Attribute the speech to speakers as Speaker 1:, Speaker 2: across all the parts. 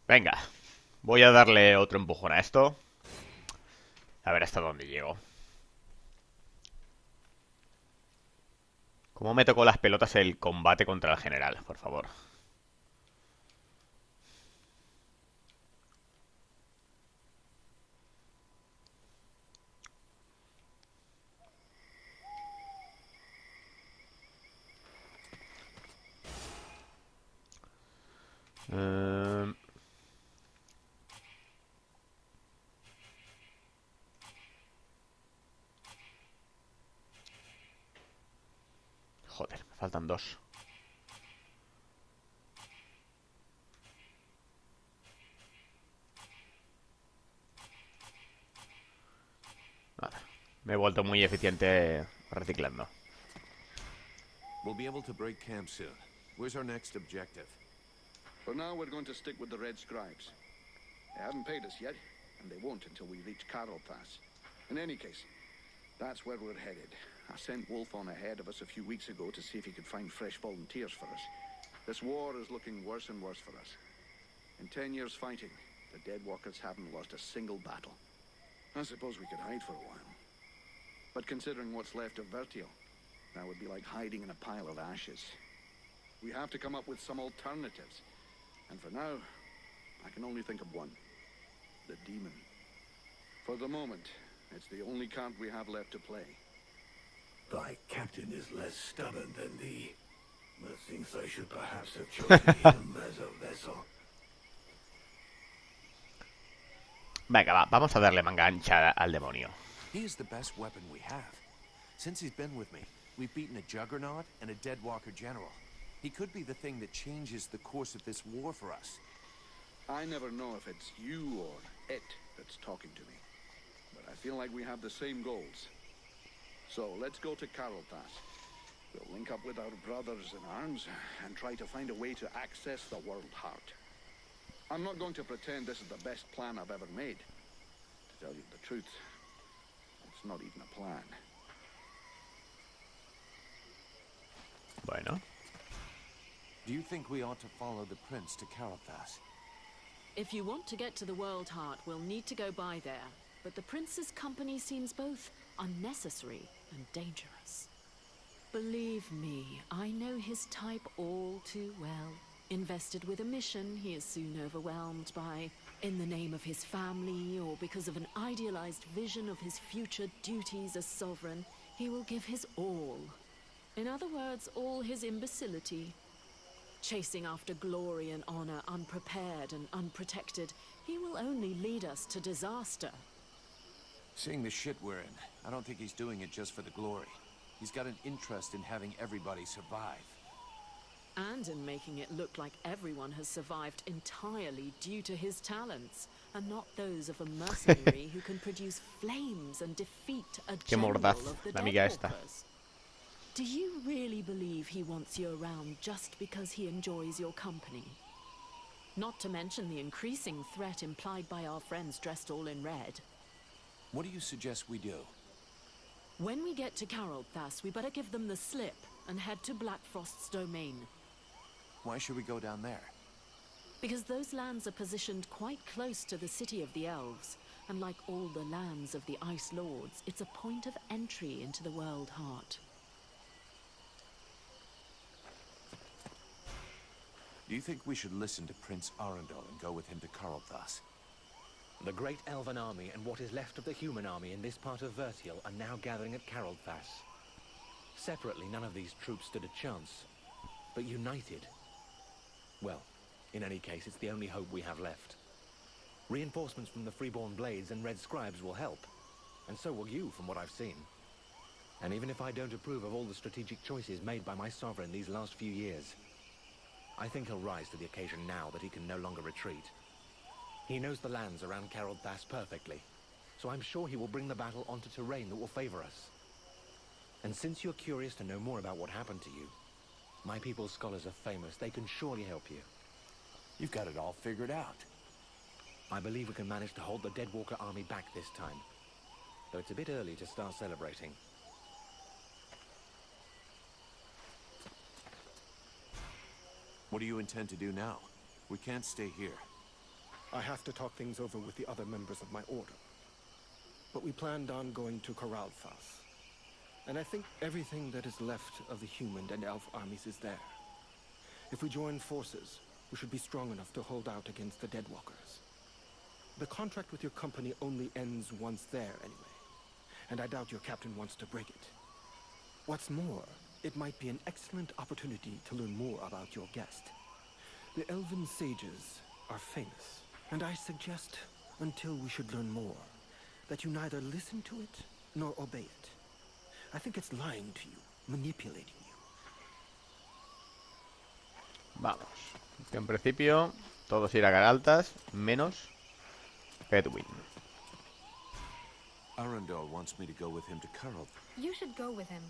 Speaker 1: Venga, voy a darle otro empujón a esto. A ver hasta dónde llego. ¿Cómo me tocó las pelotas el combate contra el general? Por favor. Ehm, Joder, me faltan dos. Vale. Me he vuelto muy eficiente reciclando.
Speaker 2: We'll be able to break camp soon. Where's our next objective?
Speaker 3: For now, we're going to stick with the Red Scribes. They haven't paid us yet, and they won't until we reach Caraldthas. In any case, that's where we're headed. I sent Wolf on ahead of us a few weeks ago to see if he could find fresh volunteers for us. This war is looking worse and worse for us. In 10 years fighting, the Deadwalkers haven't lost a single battle. I suppose we could hide for a while. But considering what's left of Vertio, that would be like hiding in a pile of ashes. We have to come up with some alternatives. And for now, I can only think of one. The demon. For the moment, it's the only card we have left to play.
Speaker 4: Thy captain is less stubborn than thee. Methinks I should perhaps have chosen him as a vessel.
Speaker 1: Venga, va, vamos a darle manga ancha al demonio.
Speaker 2: He is the best weapon we have. Since he's been with me, we've beaten a Juggernaut and a Deadwalker general. He could be the thing that changes the course of this war for us.
Speaker 3: I never know if it's you or it that's talking to me. But I feel like we have the same goals. So let's go to Caraldthas. We'll link up with our brothers in arms and try to find a way to access the World Heart. I'm not going to pretend this is the best plan I've ever made. To tell you the truth, it's not even a plan.
Speaker 1: Bueno.
Speaker 2: Do you think we ought to follow the prince to Caraldthas?
Speaker 5: If you want to get to the World Heart, we'll need to go by there. But the prince's company seems both unnecessary and dangerous. Believe me, I know his type all too well. Invested with a mission he is soon overwhelmed by, in the name of his family or because of an idealized vision of his future duties as sovereign, he will give his all. In other words, all his imbecility. Chasing after glory and honor, unprepared and unprotected, he will only lead us to disaster.
Speaker 2: Seeing the shit we're in, I don't think he's doing it just for the glory. He's got an interest in having everybody survive.
Speaker 5: And in making it look like everyone has survived entirely due to his talents, and not those of a mercenary who can produce flames and defeat a general of the Deadwalkers. Do you really believe he wants you around just because he enjoys your company? Not to mention the increasing threat implied by our friends dressed all in red.
Speaker 2: What do you suggest we do?
Speaker 5: When we get to Caraldthas, we better give them the slip and head to Blackfrost's domain.
Speaker 2: Why should we go down there?
Speaker 5: Because those lands are positioned quite close to the city of the elves, and like all the lands of the Ice Lords, it's a point of entry into the World Heart.
Speaker 2: Do you think we should listen to Prince Arundel and go with him to Caraldthas?
Speaker 6: The great elven army and what is left of the human army in this part of Vertial are now gathering at Caraldthas. Separately, none of these troops stood a chance. But united... well, in any case, it's the only hope we have left. Reinforcements from the Freeborn Blades and Red Scribes will help. And so will you, from what I've seen. And even if I don't approve of all the strategic choices made by my sovereign these last few years, I think he'll rise to the occasion now that he can no longer retreat. He knows the lands around Caraldthas perfectly, so I'm sure he will bring the battle onto terrain that will favor us. And since you're curious to know more about what happened to you, my people's scholars are famous. They can surely help you.
Speaker 2: You've got it all figured out.
Speaker 6: I believe we can manage to hold the Deadwalker army back this time, though it's a bit early to start celebrating.
Speaker 2: What do you intend to do now? We can't stay here.
Speaker 7: I have to talk things over with the other members of my order. But we planned on going to Caraldthas. And I think everything that is left of the human and elf armies is there. If we join forces, we should be strong enough to hold out against the Deadwalkers. The contract with your company only ends once there anyway, and I doubt your captain wants to break it. What's more, it might be an excellent opportunity to learn more about your guest. The elven sages are famous, and I suggest, until we should learn more, that you neither listen to it nor obey it. I think it's lying to you, manipulating you.
Speaker 1: Vamos. Que en principio, todos ir a Caraldthas, menos Edwin.
Speaker 2: Arundel wants me to go with him to Caraldthas.
Speaker 8: You should go with him.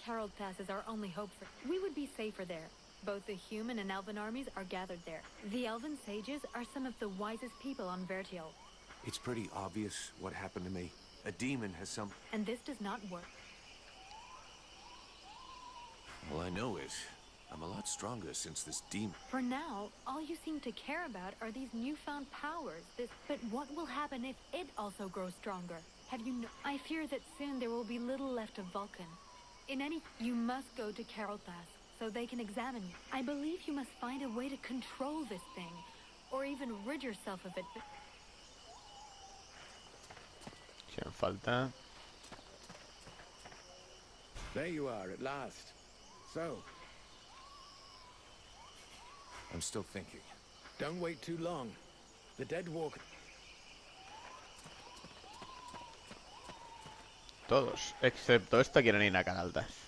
Speaker 8: Caraldthas is our only hope for... We would be safer there. Both the human and elven armies are gathered there. The elven sages are some of the wisest people on Vertiel.
Speaker 2: It's pretty obvious what happened to me. A demon has some...
Speaker 8: And this does not work.
Speaker 2: All I know is, I'm a lot stronger since this demon...
Speaker 8: For now, all you seem to care about are these newfound powers. But what will happen if it also grows stronger? Have you I fear that soon there will be little left of Vulcan. You must go to Caraldthas, so they can examine you. I believe you must find a way to control this thing, or even rid yourself of it.
Speaker 1: Si me falta...
Speaker 9: There you are, at last. So,
Speaker 2: I'm still thinking.
Speaker 9: don't wait too long. The Deadwalker...
Speaker 1: Todos, excepto esta, quieren ir a Caraldthas.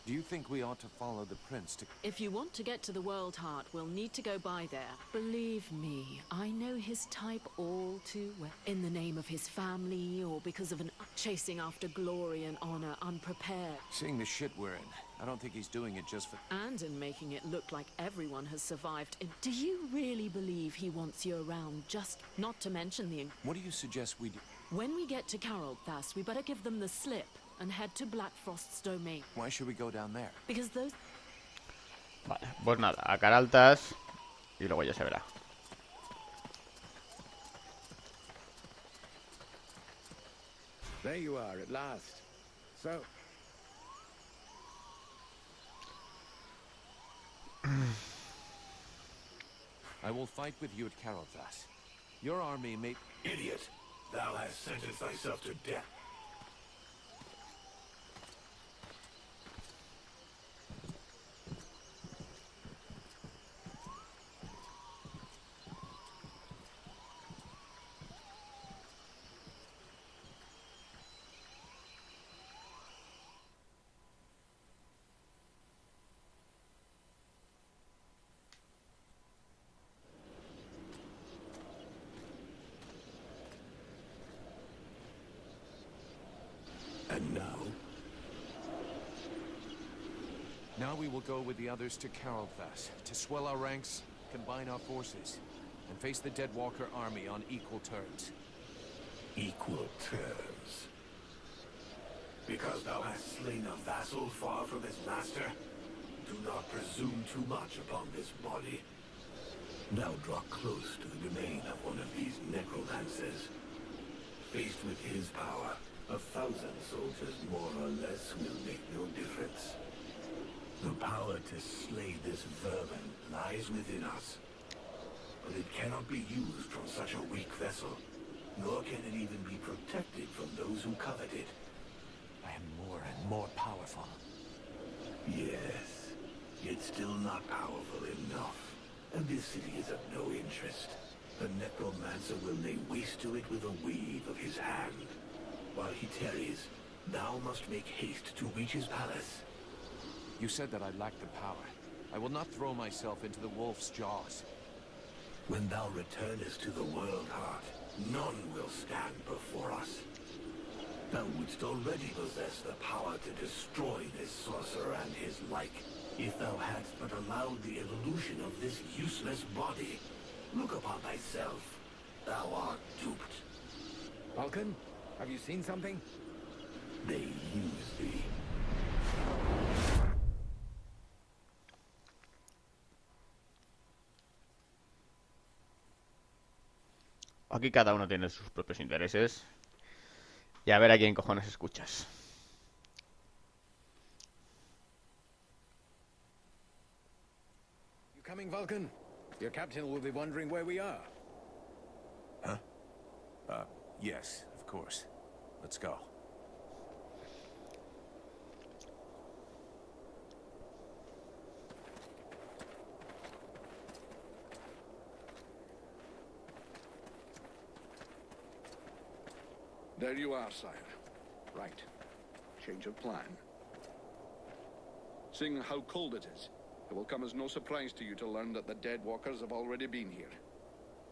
Speaker 2: Do you think we ought to follow the prince to...
Speaker 5: If you want to get to the World Heart, we'll need to go by there. Believe me, I know his type all too well. In the name of his family, or because of an chasing after glory and honor, unprepared.
Speaker 2: Seeing the shit we're in, I don't think he's doing it just for...
Speaker 5: And in making it look like everyone has survived. Do you really believe he wants you around, just not to mention the...
Speaker 2: What do you suggest we do?
Speaker 5: When we get to Caraldthas, we better give them the slip and head to Blackfrost's domain.
Speaker 2: Why should we go down there?
Speaker 5: Because those...
Speaker 1: Vale, pues nada, a Caraldthas y luego ya se verá.
Speaker 9: There you are, at last. So,
Speaker 2: I will fight with you at Caraldthas. Your army may...
Speaker 4: Idiot! Thou hast sentenced thyself to death. And now?
Speaker 2: Now we will go with the others to Caraldthas, to swell our ranks, combine our forces, and face the Deadwalker army on equal terms.
Speaker 4: Equal terms. Because thou hast slain a vassal far from his master, do not presume too much upon this body. Now draw close to the domain of one of these necromancers. Faced with his power, 1,000 soldiers more or less will make no difference. The power to slay this vermin lies within us. But it cannot be used from such a weak vessel, nor can it even be protected from those who covet it.
Speaker 2: I am more and more powerful.
Speaker 4: Yes, yet still not powerful enough. And this city is of no interest. The necromancer will lay waste to it with a wave of his hand. While he tarries, thou must make haste to reach his palace.
Speaker 2: You said that I lack the power. I will not throw myself into the wolf's jaws.
Speaker 4: When thou returnest to the World Heart, none will stand before us. Thou wouldst already possess the power to destroy this sorcerer and his like, if thou hadst but allowed the evolution of this useless body. Look upon thyself. Thou art duped.
Speaker 9: Vulcan, have you seen something?
Speaker 4: They use thee.
Speaker 1: Aquí cada uno tiene sus propios intereses. Y a ver a quién cojones escuchas.
Speaker 9: You coming, Vulcan? Your captain will be wondering where we are.
Speaker 2: Huh? Yes, of course. Let's go.
Speaker 3: There you are, sire. Right. Change of plan. Seeing how cold it is, it will come as no surprise to you to learn that the dead walkers have already been here.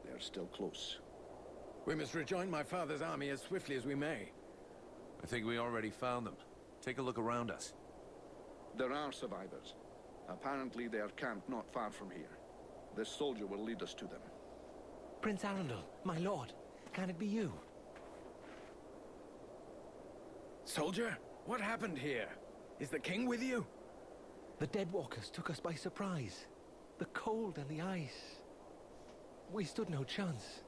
Speaker 3: They're still close.
Speaker 9: We must rejoin my father's army as swiftly as we may.
Speaker 2: I think we already found them. Take a look around us.
Speaker 3: There are survivors. Apparently they are camped not far from here. This soldier will lead us to them.
Speaker 6: Prince Arundel, my lord, can it be you?
Speaker 9: Soldier, what happened here? Is the king with you?
Speaker 6: The Deadwalkers took us by surprise. The cold and the ice. We stood no chance.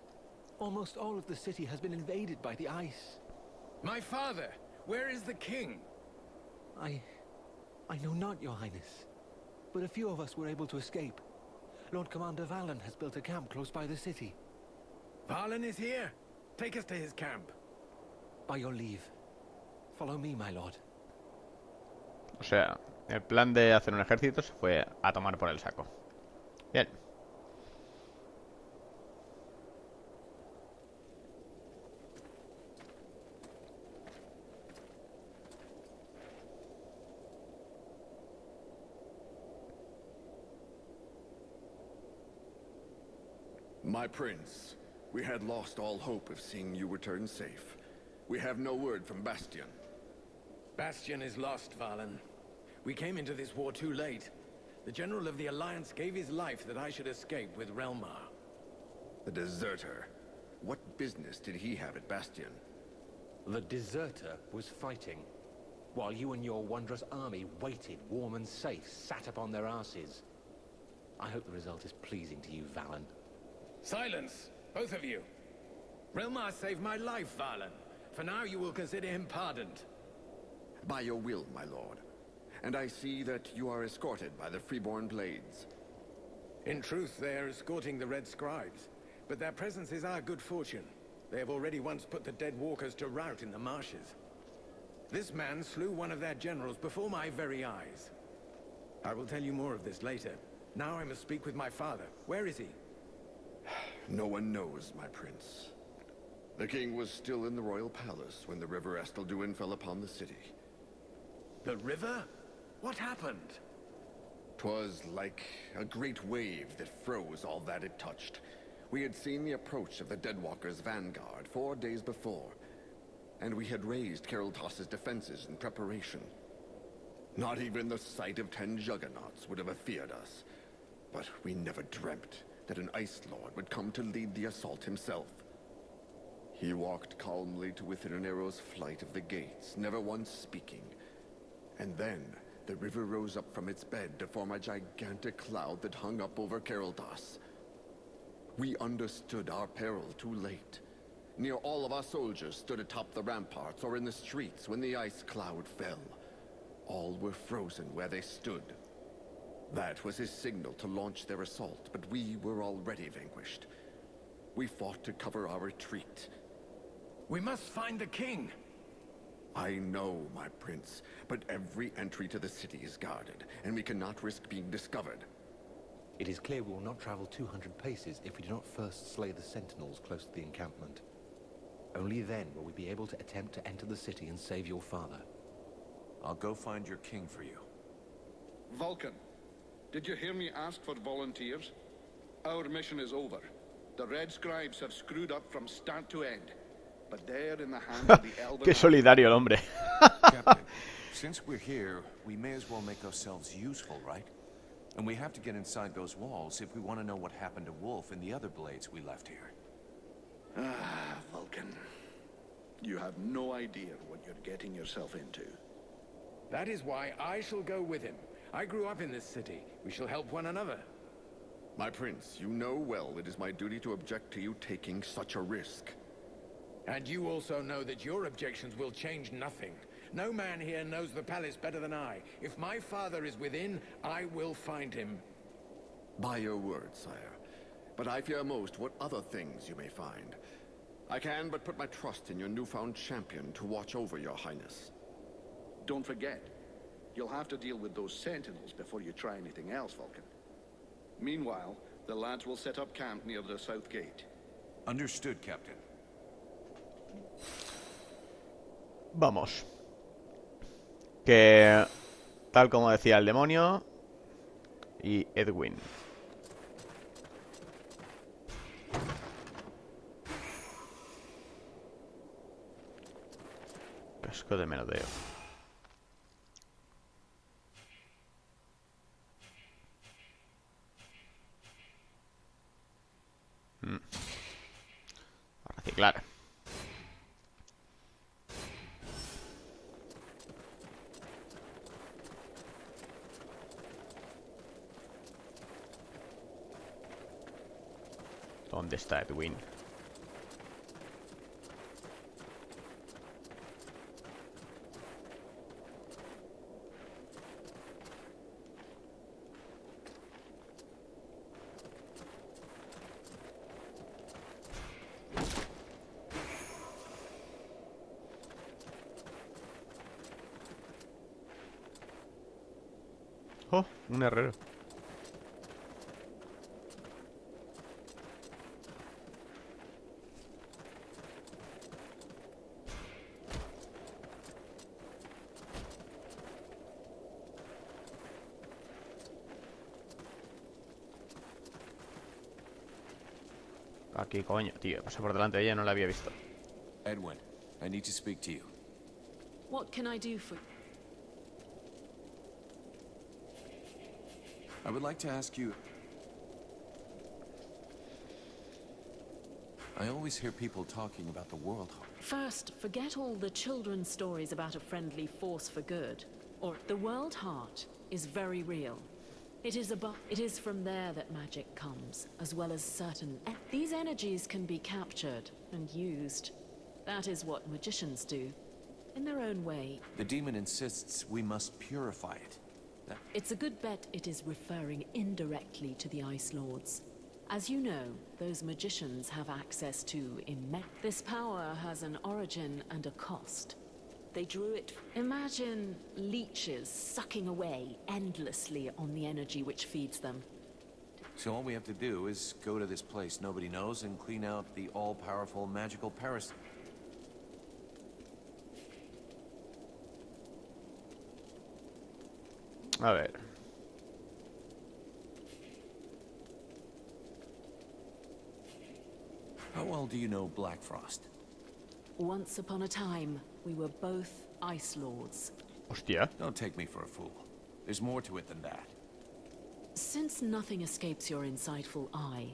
Speaker 6: Almost all of the city has been invaded by the ice.
Speaker 9: My father, where is the king?
Speaker 6: I know not, your highness. But a few of us were able to escape. Lord Commander Valen has built a camp close by the city.
Speaker 9: Valen is here. Take us to his camp.
Speaker 6: By your leave. Follow me, my lord.
Speaker 1: O sea, el plan de hacer un ejército se fue a tomar por el saco. Bien.
Speaker 10: My prince, we had lost all hope of seeing you return safe. We have no word from Bastion.
Speaker 9: Bastion is lost, Valen. We came into this war too late. The General of the Alliance gave his life that I should escape with Relmar.
Speaker 10: The deserter. What business did he have at Bastion?
Speaker 6: The deserter was fighting, while you and your wondrous army waited, warm and safe, sat upon their asses. I hope the result is pleasing to you, Valen.
Speaker 9: Silence, both of you. Relmar saved my life, Valen. For now, you will consider him pardoned.
Speaker 10: By your will, my lord. And I see that you are escorted by the Freeborn Blades.
Speaker 9: In truth, they are escorting the Red Scribes. But their presence is our good fortune. They have already once put the dead walkers to rout in the marshes. This man slew one of their generals before my very eyes. I will tell you more of this later. Now I must speak with my father. Where is he?
Speaker 10: No one knows, my prince. The king was still in the royal palace when the river Estelduin fell upon the city.
Speaker 9: The river? What happened?
Speaker 10: 'Twas like a great wave that froze all that it touched. We had seen the approach of the Deadwalkers' vanguard 4 days before, and we had raised Caraldthas' defenses in preparation. Not even the sight of 10 juggernauts would have feared us, but we never dreamt that an Ice Lord would come to lead the assault himself. He walked calmly to within an arrow's flight of the gates, never once speaking. And then, the river rose up from its bed to form a gigantic cloud that hung up over Caraldthas. We understood our peril too late. Near all of our soldiers stood atop the ramparts or in the streets when the ice cloud fell. All were frozen where they stood. That was his signal to launch their assault, but we were already vanquished. We fought to cover our retreat.
Speaker 9: We must find the king!
Speaker 10: I know, my prince, but every entry to the city is guarded, and we cannot risk being discovered.
Speaker 6: It is clear we will not travel 200 paces if we do not first slay the sentinels close to the encampment. Only then will we be able to attempt to enter the city and save your father.
Speaker 2: I'll go find your king for you.
Speaker 3: Vulcan, did you hear me ask for volunteers? Our mission is over. The Red Scribes have screwed up from start to end. But they're in the hands of the Elven
Speaker 1: Qué solidario el hombre.
Speaker 2: Captain, since we're here, we may as well make ourselves useful, right? And we have to get inside those walls if we want to know what happened to Wolf and the other blades we left here.
Speaker 3: Ah, Vulcan. You have no idea what you're getting yourself into.
Speaker 9: That is why I shall go with him. I grew up in this city. We shall help one another.
Speaker 10: My prince, you know well it is my duty to object to you taking such a risk.
Speaker 9: And you also know that your objections will change nothing. No man here knows the palace better than I. If my father is within, I will find him.
Speaker 10: By your word, sire. But I fear most what other things you may find. I can but put my trust in your newfound champion to watch over your highness.
Speaker 3: Don't forget, you'll have to deal with those sentinels before you try anything else, Vulcan. Meanwhile, the lads will set up camp near the south gate.
Speaker 2: Understood, Captain.
Speaker 1: Vamos. Que tal como decía el demonio y Edwin. Casco de menudeo. A reciclar. ¿Dónde está Edwin? Oh, un herrero. Aquí, coño, tío. Pasé por delante de ella y no la había visto.
Speaker 2: Edwin, I need to speak to you.
Speaker 5: What can I do for...
Speaker 2: I would like to ask you... I always hear people talking about the World Heart.
Speaker 5: First, forget all the children's stories about a friendly force for good. Or the World Heart is very real. It is from there that magic comes, as well as certain... These energies can be captured and used. That is what magicians do, in their own way.
Speaker 2: The demon insists we must purify it.
Speaker 5: It's a good bet it is referring indirectly to the Ice Lords. As you know, those magicians have access to this power has an origin and a cost. They drew it. Imagine leeches sucking away endlessly on the energy which feeds them.
Speaker 2: So all we have to do is go to this place nobody knows and clean out the all-powerful magical parasite.
Speaker 1: A ver.
Speaker 2: How well do you know Black Frost?
Speaker 5: Once upon a time, we were both Ice Lords.
Speaker 1: Hostia.
Speaker 2: Don't take me for a fool. There's more to it than that.
Speaker 5: Since nothing escapes your insightful eye,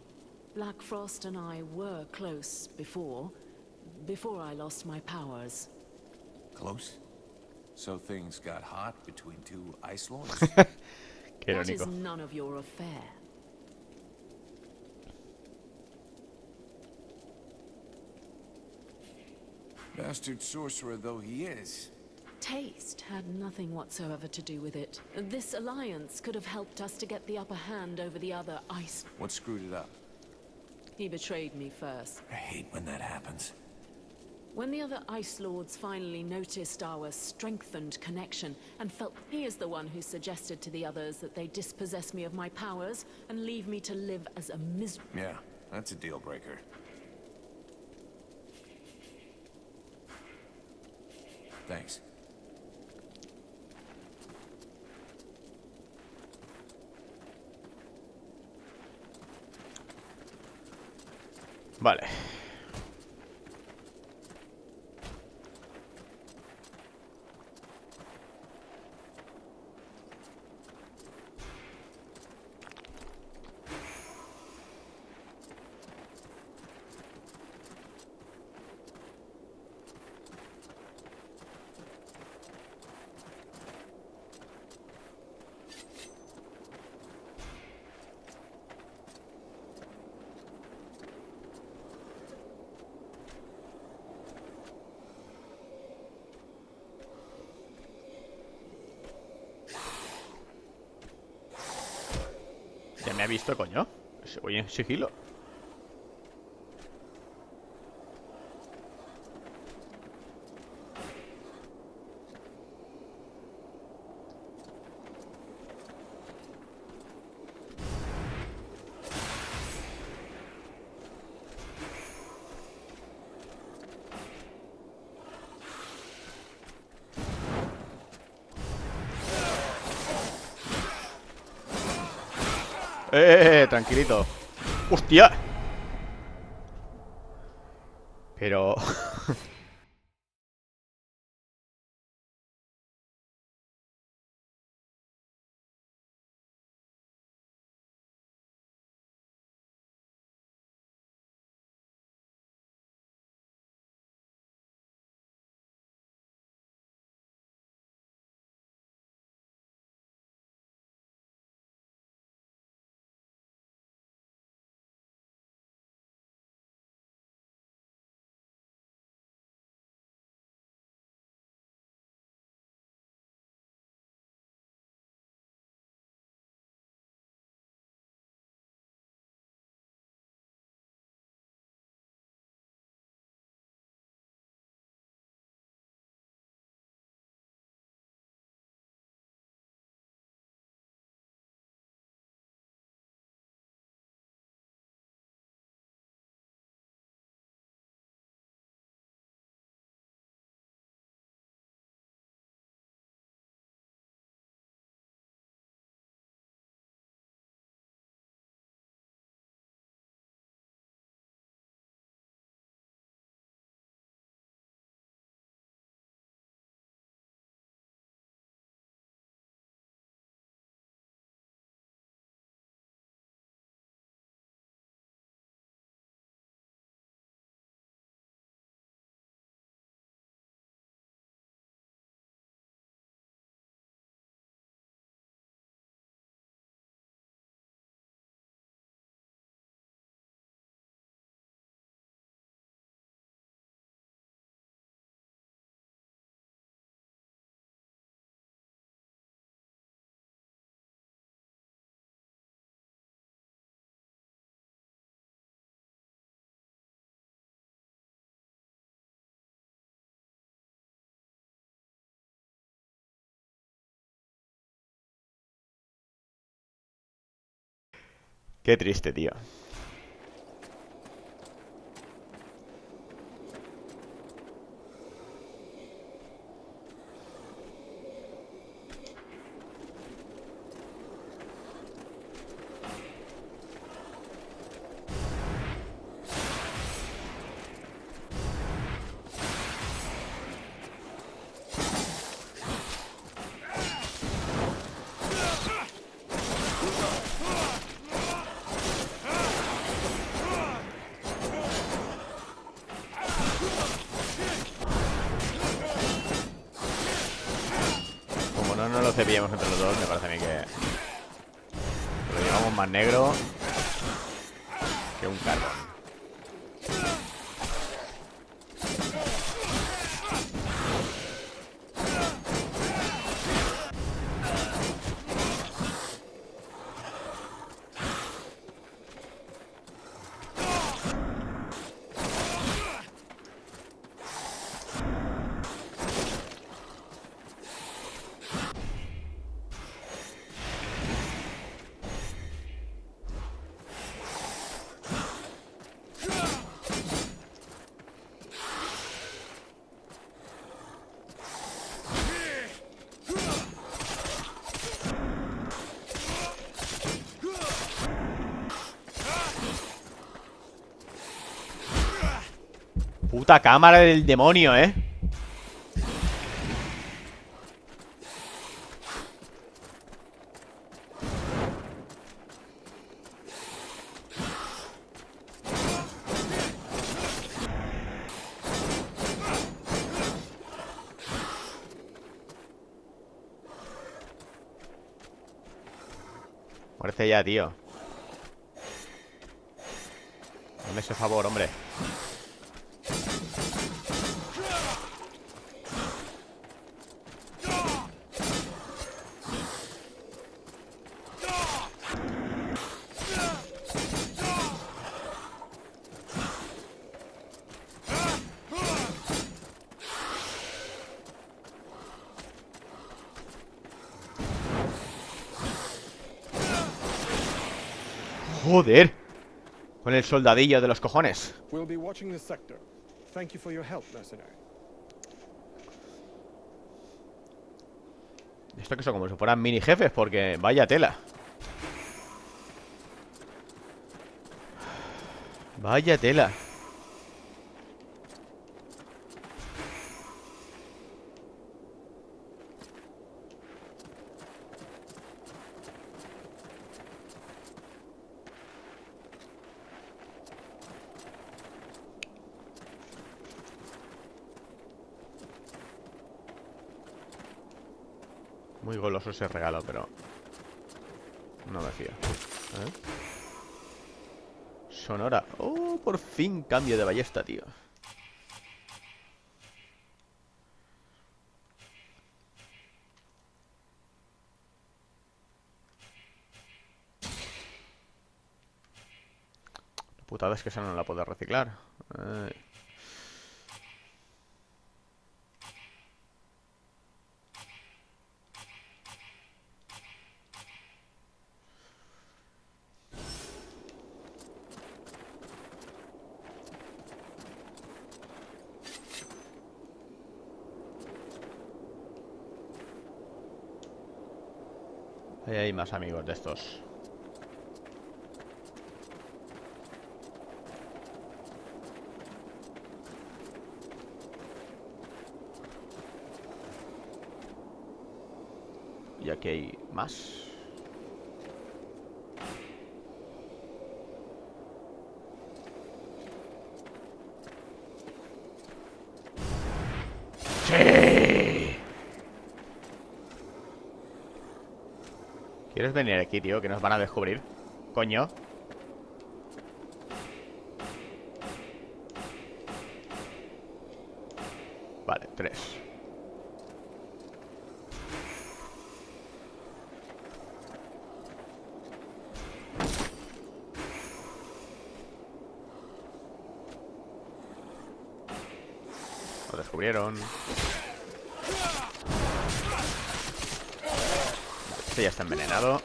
Speaker 5: Black Frost and I were close before I lost my powers.
Speaker 2: Close? So things got hot between two Ice Lords?
Speaker 1: Qué
Speaker 5: That is
Speaker 1: irónico.
Speaker 5: none of your affair.
Speaker 2: Bastard sorcerer though he is.
Speaker 5: Taste had nothing whatsoever to do with it. This alliance could have helped us to get the upper hand over the other ice.
Speaker 2: What screwed it up?
Speaker 5: He betrayed me first.
Speaker 2: I hate when that happens.
Speaker 5: When the other Ice Lords finally noticed our strengthened connection and felt he is the one who suggested to the others that they dispossess me of my powers and leave me to live as a
Speaker 2: Yeah, that's a deal breaker. Thanks.
Speaker 1: Vale. me ha visto, coño? Voy en sigilo. Tranquilito. ¡Hostia! Pero... Qué triste, tío. Como no nos lo cepillemos entre los dos, me parece a mí que lo llevamos más negro que un carbón. Puta cámara del demonio, ¿eh? Muerte ya, tío. Dame ese favor, hombre. ¡Joder! Con el soldadillo de los cojones.
Speaker 7: We'll be watching this sector. Thank you for your help, mercenary.
Speaker 1: Esto que son como si fueran mini jefes, porque vaya tela. Vaya tela. Muy goloso ese regalo, pero no me fío. Sonora. Oh, por fin cambio de ballesta, tío. La putada es que esa no la puedo reciclar. Ahí hay más amigos de estos. Y aquí hay más. ¡Sí! ¿Quieres venir aquí, tío? Que nos van a descubrir. Coño. Vale, 3. Lo descubrieron. Este ya está envenenado.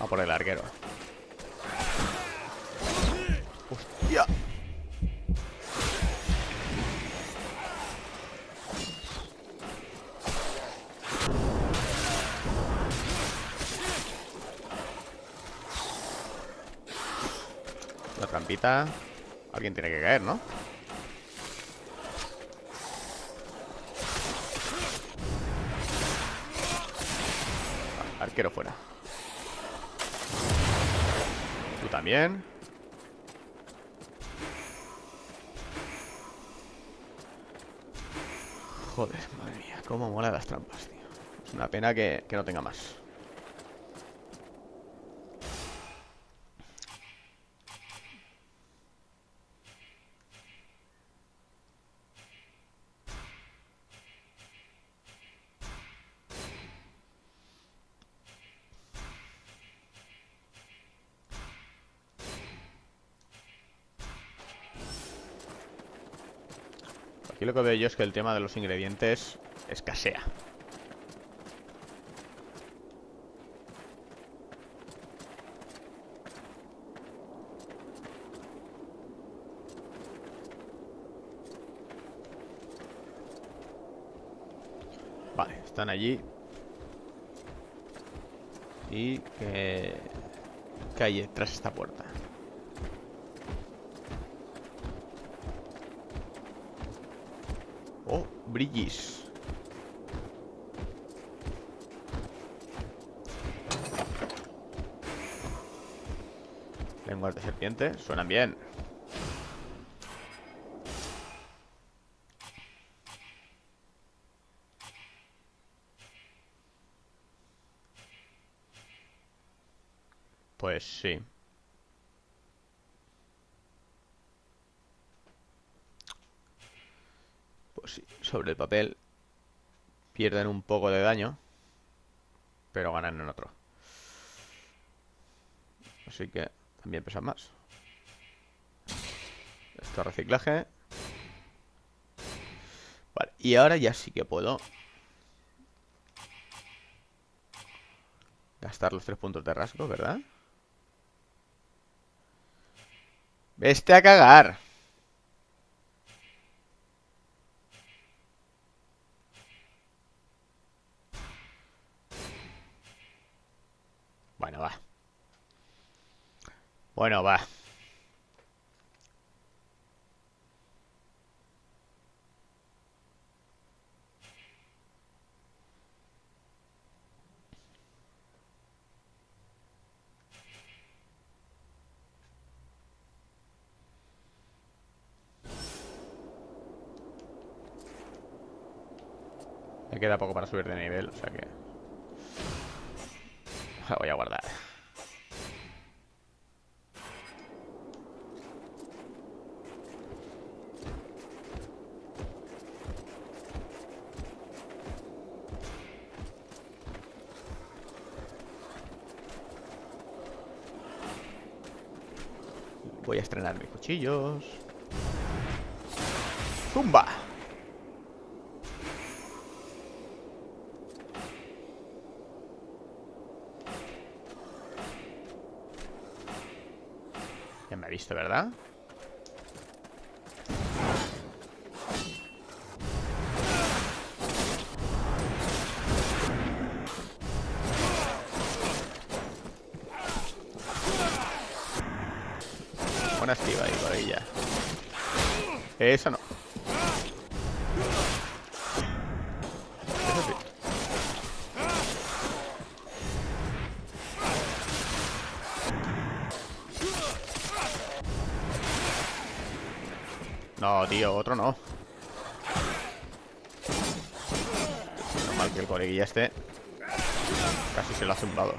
Speaker 1: A por el arquero. ¡Hostia! La trampita. Alguien tiene que caer, ¿no? Arquero fuera. Tú también. Joder, madre mía. Cómo mola las trampas, tío. Es una pena que no tenga más. Aquí lo que veo yo es que el tema de los ingredientes escasea. Vale, están allí. Y que hay tras esta puerta. Oh, brillis. Lenguas de serpiente, suenan bien. Pues sí. Pues sí, sobre el papel pierden un poco de daño, pero ganan en otro. Así que también pesan más. Esto es reciclaje. Vale, y ahora ya sí que puedo gastar los 3 puntos de rasgo, ¿verdad? ¡Vete a cagar! Bueno, va. Bueno, va. Me queda poco para subir de nivel, o sea que... La voy a guardar. Voy a estrenar mis cuchillos. ¡Zumba! Ya me ha visto, ¿verdad? Buena esquiva ahí, por ahí ya. Eso no. Eso sí. No, tío, otro no. Normal que el coleguilla este casi se lo ha zumbado.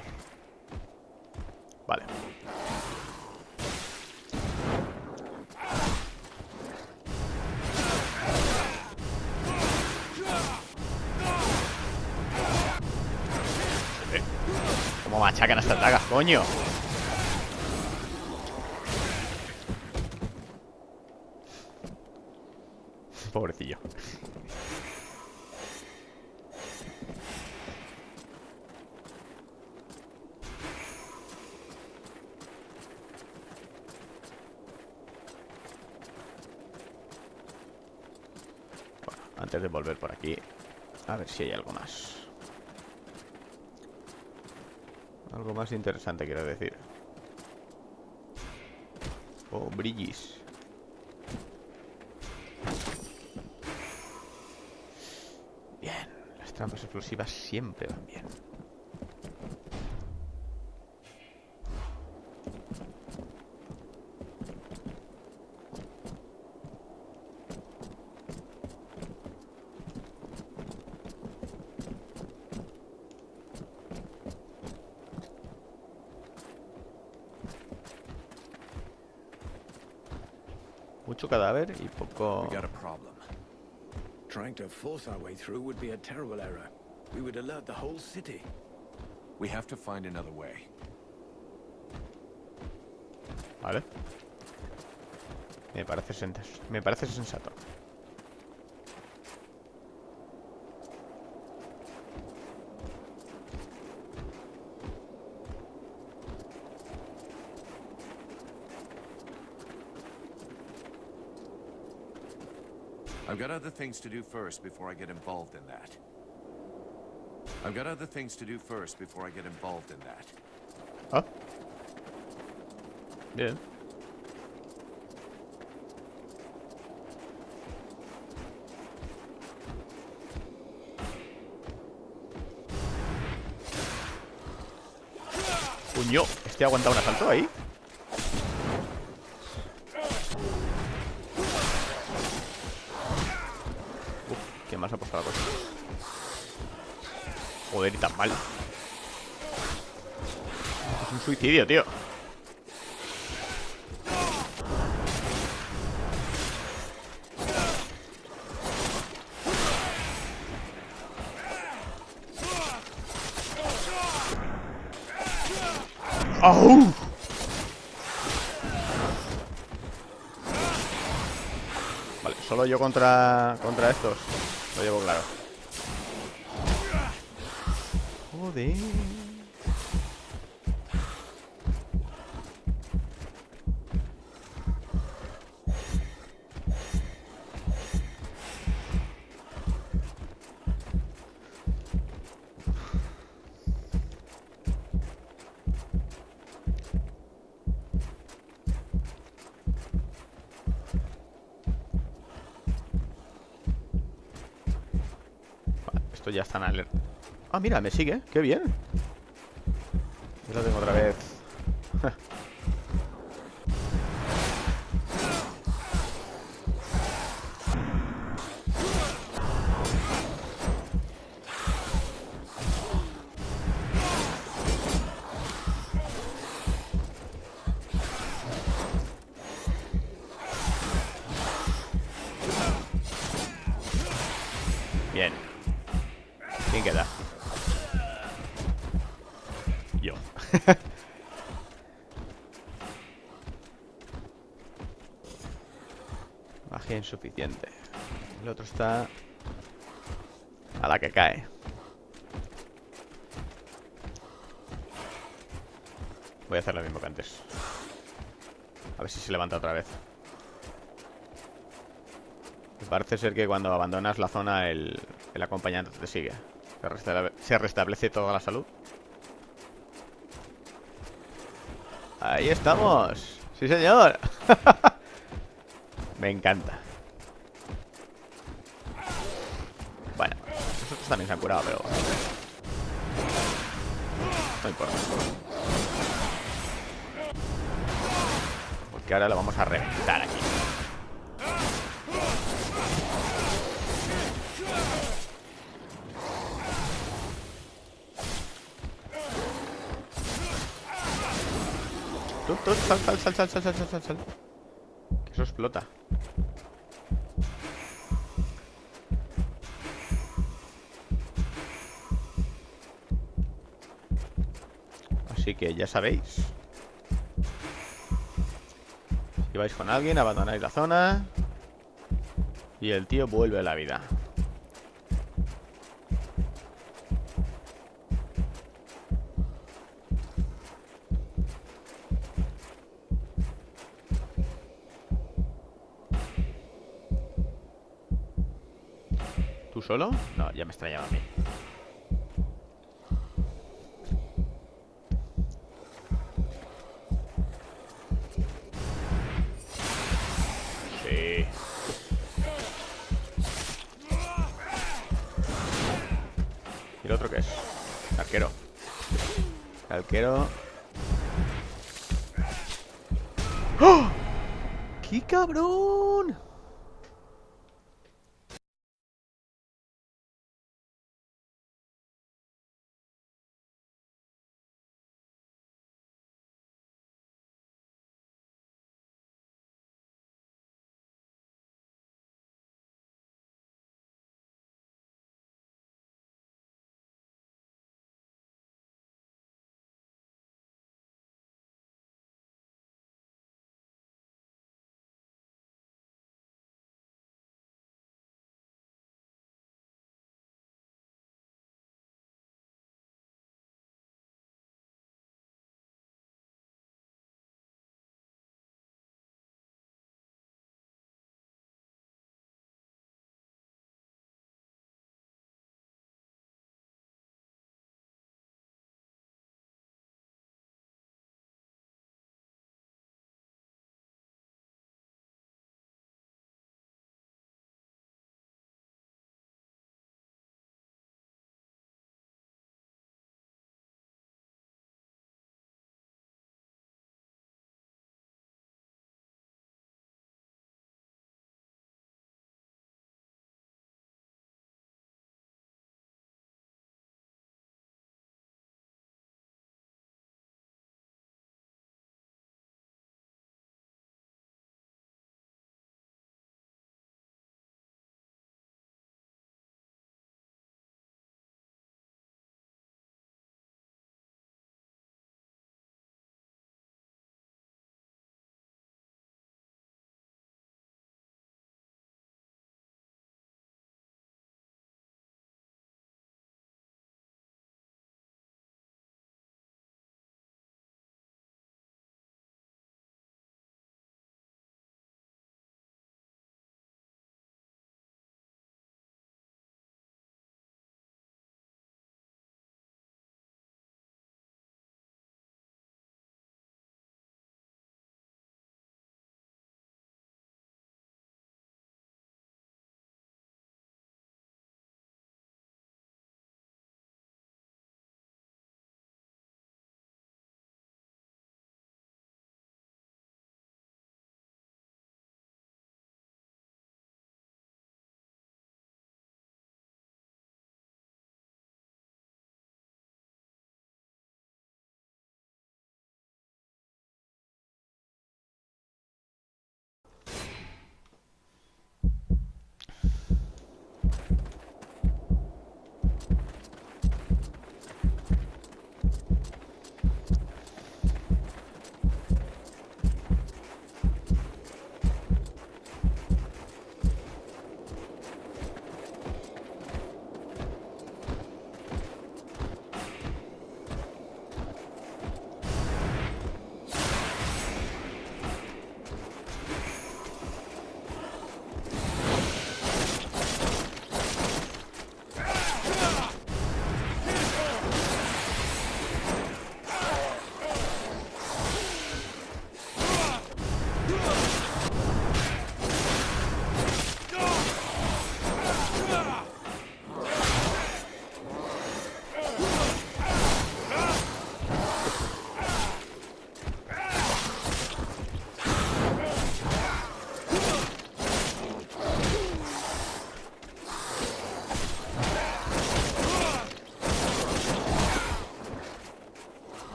Speaker 1: Vale. ¿Cómo machacan a estas dagas, coño? Pobrecillo. Bueno, antes de volver por aquí, a ver si hay algo más. Algo más interesante, quiero decir. Oh, brillis. Bien, las trampas explosivas siempre van bien. Mucho cadáver y poco...
Speaker 9: We got a problem. Trying to force our way through would be a terrible error. We would alert the whole city.
Speaker 2: We have to find another way.
Speaker 1: Vale. Me parece sensato.
Speaker 2: I've got other things to do first before I get involved in that.
Speaker 1: Ah. Bien. Puño, ¿este ha aguantado un asalto ahí? Qué más ha puesto la cosa. Joder, y tan mal. Es un suicidio, tío. ¡Au! solo yo contra estos. Lo llevo claro. Joder. Esto ya está en alerta. Ah, mira, me sigue. Qué bien. Ya lo tengo otra vez. Bien. ¿Quién queda? Yo. Magia insuficiente. El otro está a la que cae. Voy a hacer lo mismo que antes. A ver si se levanta otra vez. Me parece ser que cuando abandonas la zona el acompañante te sigue. Se restablece toda la salud. Ahí estamos. Sí, señor. Me encanta. Bueno, nosotros también se han curado, pero no importa. Porque ahora lo vamos a reventar aquí. Sal. Que eso explota. Así que ya sabéis. Si vais con alguien, abandonáis la zona y el tío vuelve a la vida. ¿Tú solo? No, ya me extrañaba a mí. Sí. ¿Y el otro qué es? Arquero. Arquero. ¡Oh! ¡Qué cabrón!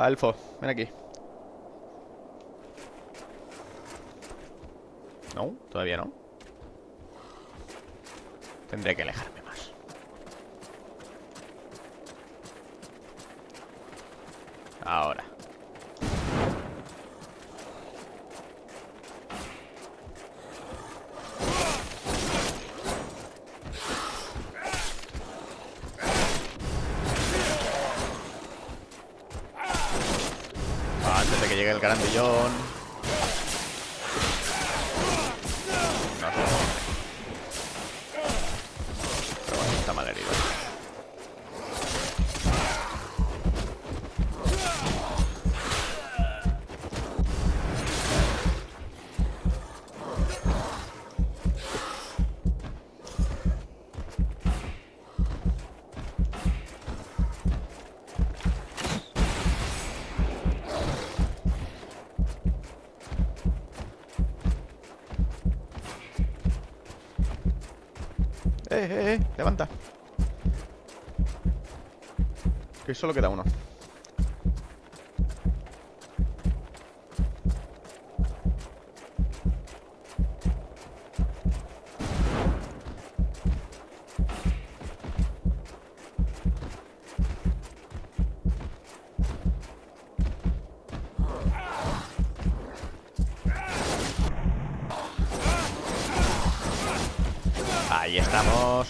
Speaker 1: Va, elfo, ven aquí. No, todavía no. Tendré que alejarme más. Ahora. Antes de que llegue el grandillón. No sé. Pero bueno, está mal herido. Levanta. Que solo queda uno. Ahí estamos.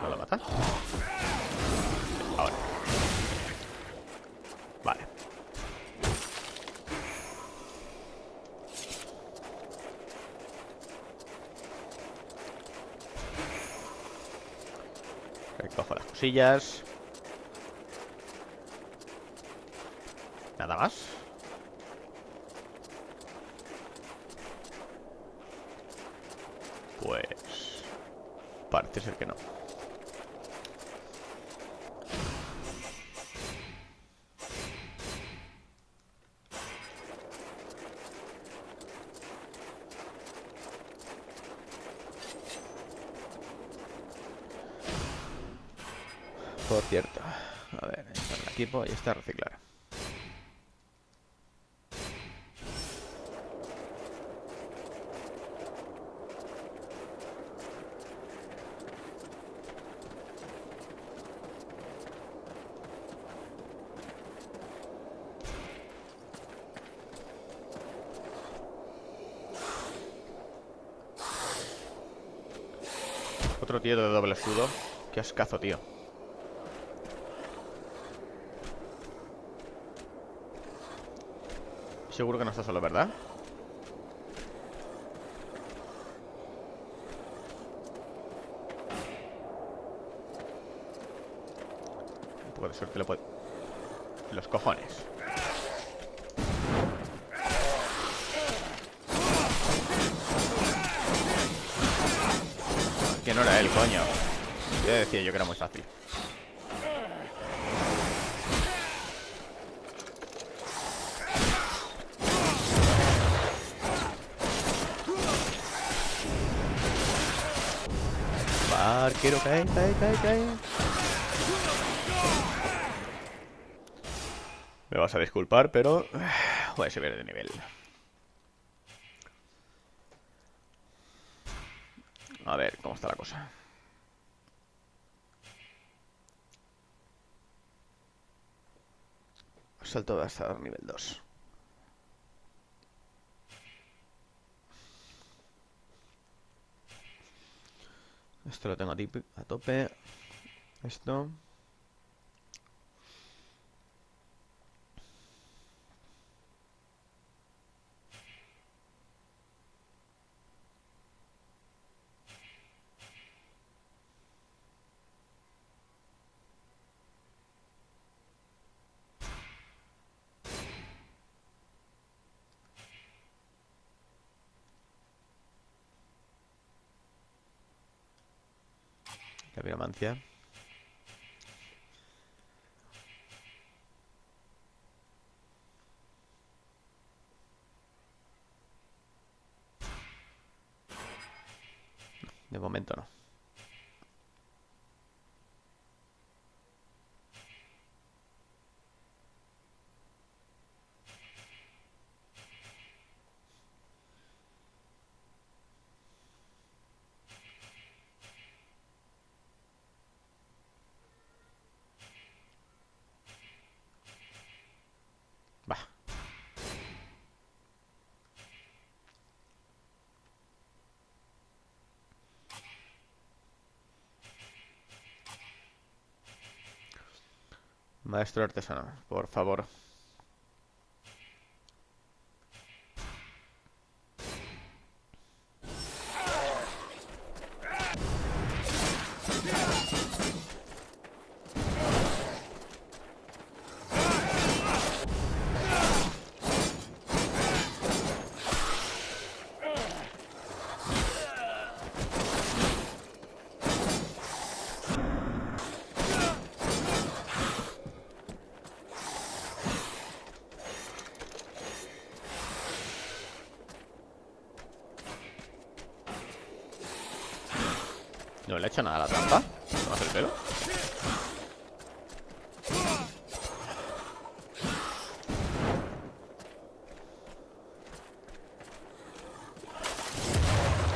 Speaker 1: ¿No lo mata? Ahora. Vale. Recojo las cosillas. Nada más. Pues parece ser que no. Por cierto, a ver, ahí está el equipo y está reciclar. Otro tío de doble escudo. Qué ascazo, tío. Seguro que no está solo, ¿verdad? Un poco de suerte lo puede... Los cojones. Que no era él, coño. Ya decía yo que era muy fácil. Arquero, cae. Me vas a disculpar, pero voy a subir de nivel. A ver cómo está la cosa. Salto hasta nivel 2. Esto lo tengo a tope. Esto. La piromancia. De momento no. Va. Maestro artesano, por favor. No le he hecho nada a la trampa. ¿No hace el pelo?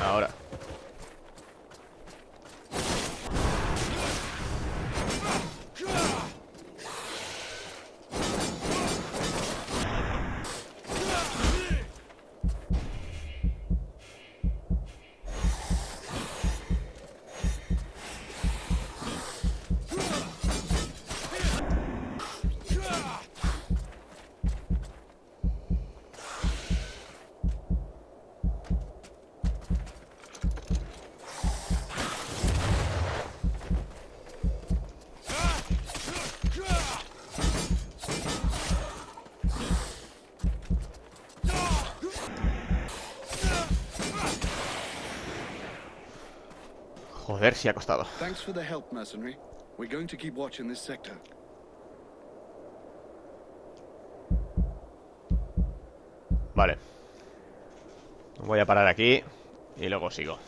Speaker 1: Ahora. Joder, sí ha costado.
Speaker 3: Thanks for the help, mercenary. We're going to keep watch in this sector.
Speaker 1: Vale. Voy a parar aquí y luego sigo.